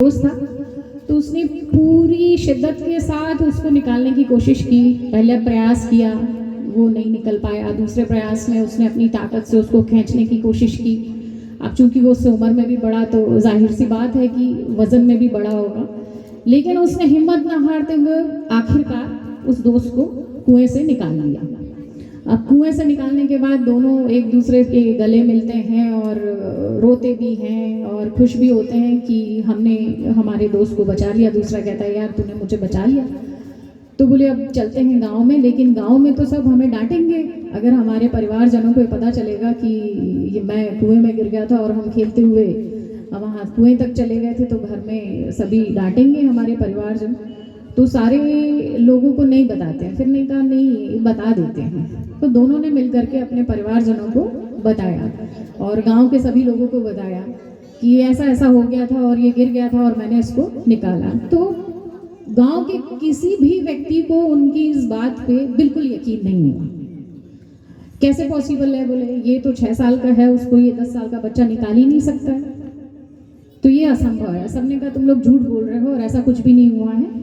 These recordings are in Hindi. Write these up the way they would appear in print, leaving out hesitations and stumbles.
दोस्त था, तो उसने पूरी शिद्दत के साथ उसको निकालने की कोशिश की। पहले प्रयास किया, वो नहीं निकल पाया। दूसरे प्रयास में उसने अपनी ताकत से उसको खींचने की कोशिश की। अब चूंकि वो उससे उम्र में भी बड़ा, तो जाहिर सी बात है कि वजन में भी बड़ा होगा, लेकिन उसने हिम्मत ना हारते हुए आखिरकार उस दोस्त को कुएं से निकाल लिया। अब कुएं से निकालने के बाद दोनों एक दूसरे के गले मिलते हैं और रोते भी हैं और खुश भी होते हैं कि हमने हमारे दोस्त को बचा लिया। दूसरा कहता है, यार तूने मुझे बचा लिया। तो बोले, अब चलते हैं गांव में, लेकिन गांव में तो सब हमें डांटेंगे। अगर हमारे परिवारजनों को पता चलेगा कि ये मैं कुएं में गिर गया था और हम खेलते हुए वहाँ कुएं तक चले गए थे, तो घर में सभी डांटेंगे हमारे परिवारजन। तो सारे लोगों को नहीं बताते हैं। फिर नहीं कहा, नहीं बता देते हैं। तो दोनों ने मिलकर के अपने परिवारजनों को बताया और गांव के सभी लोगों को बताया कि ऐसा ऐसा हो गया था और ये गिर गया था और मैंने इसको निकाला। तो गांव के किसी भी व्यक्ति को उनकी इस बात पे बिल्कुल यकीन नहीं हुआ। कैसे पॉसिबल है? बोले, ये तो 6 साल का है, उसको ये 10 साल का बच्चा निकाल ही नहीं सकता है, तो ये असंभव है। सबने कहा, तुम लोग झूठ बोल रहे हो और ऐसा कुछ भी नहीं हुआ है।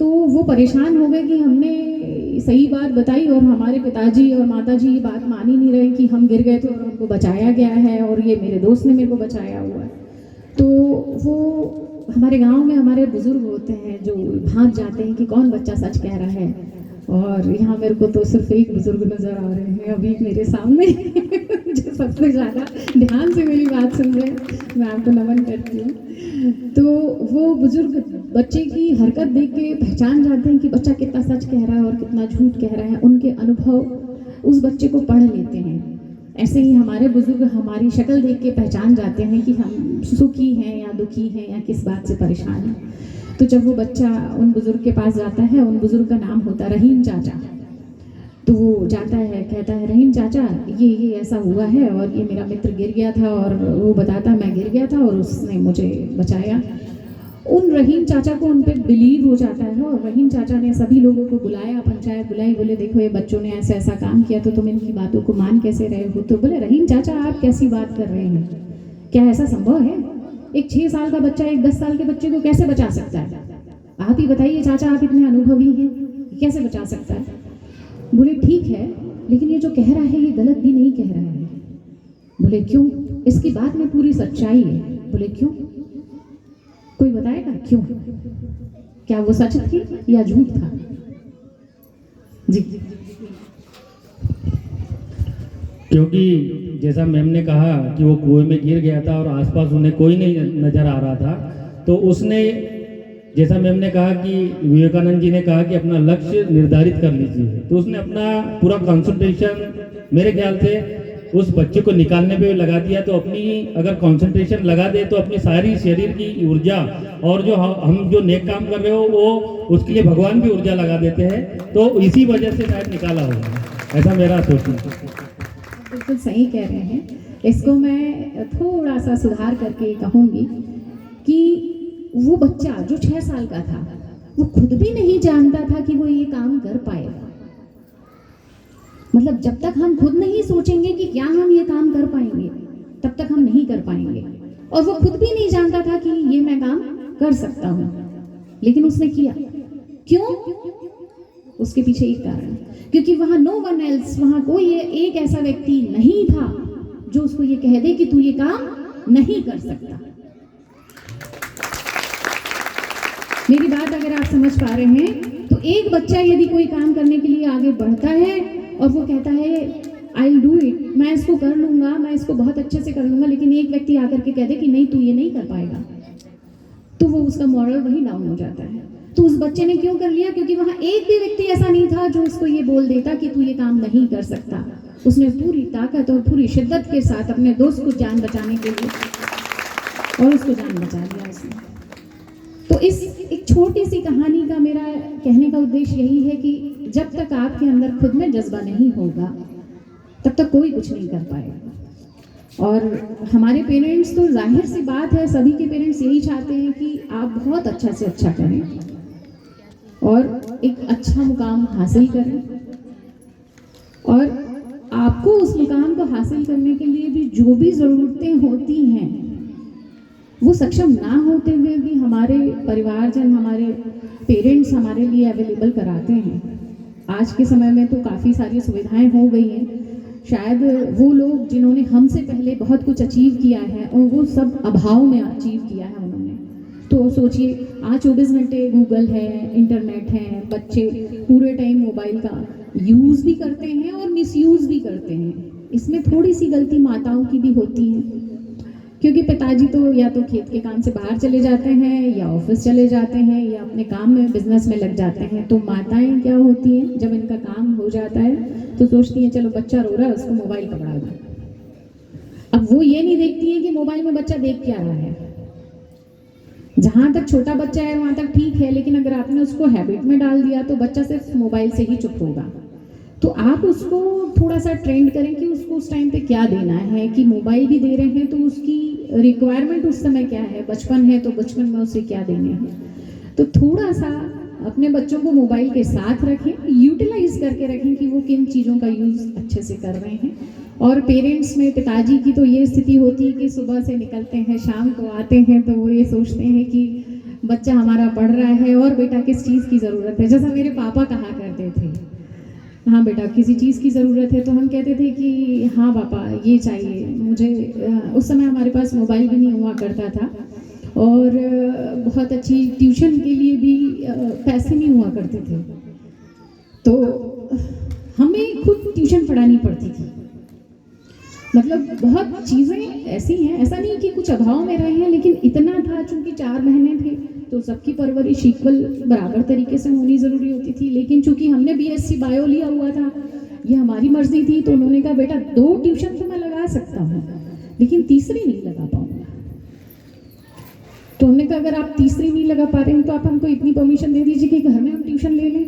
तो वो परेशान हो गए कि हमने सही बात बताई और हमारे पिताजी और माताजी ये बात मान ही नहीं रहे कि हम गिर गए थे और हमको बचाया गया है और ये मेरे दोस्त ने मेरे को बचाया हुआ है। तो वो हमारे गांव में हमारे बुजुर्ग होते हैं जो भाग जाते हैं कि कौन बच्चा सच कह रहा है। और यहाँ मेरे को तो सिर्फ एक बुजुर्ग नजर आ रहे हैं अभी मेरे सामने जो सबसे ज़्यादा ध्यान से मेरी बात सुन रहे हैं, मैं आपको नमन करती हूँ। तो वो बुजुर्ग बच्चे की हरकत देख के पहचान जाते हैं कि बच्चा कितना सच कह रहा है और कितना झूठ कह रहा है। उनके अनुभव उस बच्चे को पढ़ लेते हैं। ऐसे ही हमारे बुजुर्ग हमारी शक्ल देख के पहचान जाते हैं कि हम सुखी हैं या दुखी हैं या किस बात से परेशान हैं। तो जब वो बच्चा उन बुजुर्ग के पास जाता है, उन बुजुर्ग का नाम होता है रहीम चाचा। तो वो जाता है, कहता है, रहीम चाचा ये ऐसा हुआ है और ये मेरा मित्र गिर गया था। और वो बताता, मैं गिर गया था और उसने मुझे बचाया। उन रहीम चाचा को उन पर बिलीव हो जाता है और रहीम चाचा ने सभी लोगों को बुलाया, पंचायत बुलाई। बोले, देखो ये बच्चों ने ऐसा ऐसा काम किया, तो तुम इनकी बातों को मान कैसे रहे हो? तो बोले, रहीम चाचा आप कैसी बात कर रहे हैं? क्या ऐसा संभव है? एक 6 साल का बच्चा एक 10 साल के बच्चे को कैसे बचा सकता है? आप ही बताइए चाचा, आप इतने अनुभवी हैं, कैसे बचा सकता है? बोले, ठीक है, लेकिन ये जो कह रहा है ये गलत भी नहीं कह रहा है। बोले, क्यों? इसकी बात में पूरी सच्चाई है। बोले, क्यों? कोई बताएगा क्यों? क्या वो सच थी या झूठ था? जी। क्योंकि जैसा मैम ने कहा कि वो कुएं में गिर गया था और आसपास उन्हें कोई नहीं नजर आ रहा था, तो उसने, जैसा मैम ने कहा कि विवेकानंद जी ने कहा कि अपना लक्ष्य निर्धारित कर लीजिए, तो उसने अपना पूरा कंसंट्रेशन मेरे ख्याल से उस बच्चे को निकालने पे लगा दिया। तो अपनी अगर कंसंट्रेशन लगा दे तो अपनी सारी शरीर की ऊर्जा और जो हम जो नेक काम कर रहे हो वो उसके लिए भगवान भी ऊर्जा लगा देते हैं। तो इसी वजह से शायद निकाला होगा, ऐसा मेरा सोचना। बिल्कुल सही कह रहे हैं। इसको मैं थोड़ा सा सुधार करके कहूँगी कि वो बच्चा जो 6 साल का था, वो खुद भी नहीं जानता था कि वो ये काम कर पाएगा। मतलब जब तक हम खुद नहीं सोचेंगे कि क्या हम ये काम कर पाएंगे, तब तक हम नहीं कर पाएंगे। और वो खुद भी नहीं जानता था कि ये मैं काम कर सकता हूँ, लेकिन उसने किया। क्यों? उसके पीछे एक कारण, क्योंकि वहां नो वन एल्स, वहां कोई एक ऐसा व्यक्ति नहीं था जो उसको ये कह दे कि तू ये काम नहीं कर सकता। मेरी बात अगर आप समझ पा रहे हैं, तो एक बच्चा यदि कोई काम करने के लिए आगे बढ़ता है और वो कहता है आई विल डू इट, मैं इसको कर लूंगा, मैं इसको बहुत अच्छे से कर लूंगा, लेकिन एक व्यक्ति आकर के कह दे कि नहीं तू ये नहीं कर पाएगा, तो वो उसका मॉरल वही डाउन हो जाता है। तो उस बच्चे ने क्यों कर लिया? क्योंकि वहां एक भी व्यक्ति ऐसा नहीं था जो उसको ये बोल देता कि तू ये काम नहीं कर सकता। उसने पूरी ताकत और पूरी शिद्दत के साथ अपने दोस्त को जान बचाने के लिए और उसको जान बचा लिया उसने। तो इस एक छोटी सी कहानी का मेरा कहने का उद्देश्य यही है कि जब तक आपके अंदर खुद में जज्बा नहीं होगा, तब तक कोई कुछ नहीं कर पाएगा। और हमारे पेरेंट्स तो जाहिर सी बात है, सभी के पेरेंट्स यही चाहते हैं कि आप बहुत अच्छा से अच्छा करें और एक अच्छा मुकाम हासिल करें। और आपको उस मुकाम को हासिल करने के लिए भी जो भी ज़रूरतें होती हैं वो सक्षम ना होते हुए भी हमारे परिवारजन, हमारे पेरेंट्स हमारे लिए अवेलेबल कराते हैं। आज के समय में तो काफ़ी सारी सुविधाएं हो गई हैं, शायद वो लोग जिन्होंने हमसे पहले बहुत कुछ अचीव किया है और वो सब अभाव में अचीव किया है उन्होंने। तो सोचिए, आज 24 घंटे गूगल है, इंटरनेट है, बच्चे पूरे टाइम मोबाइल का यूज़ भी करते हैं और मिसयूज़ भी करते हैं। इसमें थोड़ी सी गलती माताओं की भी होती है, क्योंकि पिताजी तो या तो खेत के काम से बाहर चले जाते हैं या ऑफिस चले जाते हैं या अपने काम में, बिजनेस में लग जाते हैं। तो माताएं क्या होती हैं, जब इनका काम हो जाता है तो सोचती हैं चलो बच्चा रो रहा है, उसको मोबाइल पकड़ा दो। अब वो ये नहीं देखती है कि मोबाइल में बच्चा देख क्या रहा है। जहाँ तक छोटा बच्चा है वहाँ तक ठीक है, लेकिन अगर आपने उसको हैबिट में डाल दिया तो बच्चा सिर्फ मोबाइल से ही चुप होगा। तो आप उसको थोड़ा सा ट्रेंड करें कि उसको उस टाइम पे क्या देना है, कि मोबाइल भी दे रहे हैं तो उसकी रिक्वायरमेंट उस समय क्या है, बचपन है तो बचपन में उसे क्या देने हैं। तो थोड़ा सा अपने बच्चों को मोबाइल के साथ रखें, यूटिलाइज करके रखें कि वो किन चीज़ों का यूज़ अच्छे से कर रहे हैं। और पेरेंट्स में पिताजी की तो ये स्थिति होती है कि सुबह से निकलते हैं, शाम को आते हैं, तो वो ये सोचते हैं कि बच्चा हमारा पढ़ रहा है और बेटा किस चीज़ की ज़रूरत है। जैसा मेरे पापा कहा करते थे, हाँ बेटा किसी चीज़ की ज़रूरत है, तो हम कहते थे कि हाँ पापा ये चाहिए मुझे। उस समय हमारे पास मोबाइल भी नहीं हुआ करता था और बहुत अच्छी ट्यूशन के लिए भी पैसे नहीं हुआ करते थे, तो हमें खुद ट्यूशन पढ़ानी पड़ती थी। मतलब बहुत चीज़ें ऐसी हैं, ऐसा नहीं कि कुछ अभाव में रहे हैं, लेकिन इतना था, चूंकि 4 महीने थे तो सबकी परवरिश इक्वल बराबर तरीके से होनी ज़रूरी होती थी। लेकिन चूंकि हमने BSc बायो लिया हुआ था, ये हमारी मर्जी थी, तो उन्होंने कहा बेटा 2 ट्यूशन तो मैं लगा सकता हूँ लेकिन तीसरी नहीं लगा पाऊँगा। तो हमने कहा अगर आप तीसरी नहीं लगा पा रहे हैं तो आप हमको इतनी परमिशन दे दीजिए कि घर में हम ट्यूशन ले लें।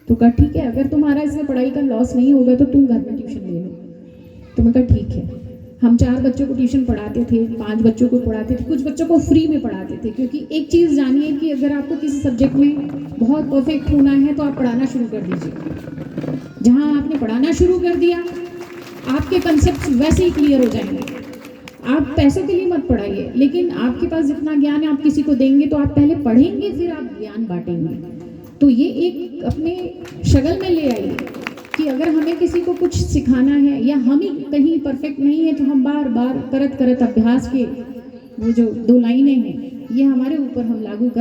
तो कहा ठीक है, अगर तुम्हारा इसमें पढ़ाई का लॉस नहीं होगा तो तुम घर में ट्यूशन ले लो। तो मैं कहा ठीक है। हम 4 बच्चों को ट्यूशन पढ़ाते थे, 5 बच्चों को पढ़ाते थे, कुछ बच्चों को फ्री में पढ़ाते थे। क्योंकि एक चीज़ जानिए कि अगर आपको किसी सब्जेक्ट में बहुत परफेक्ट होना है तो आप पढ़ाना शुरू कर दीजिए। जहाँ आपने पढ़ाना शुरू कर दिया, आपके कंसेप्ट वैसे ही क्लियर हो जाएंगे। आप पैसों के लिए मत पढ़ाइए, लेकिन आपके पास जितना ज्ञान है आप किसी को देंगे तो आप पहले पढ़ेंगे फिर आप ज्ञान बांटेंगे। तो ये एक अपने शगल में ले आइए कि अगर हमें किसी को कुछ सिखाना है या हम ही कहीं परफेक्ट नहीं है तो हम बार बार करत करत अभ्यास के वो जो 2 लाइनें हैं ये हमारे ऊपर हम लागू कर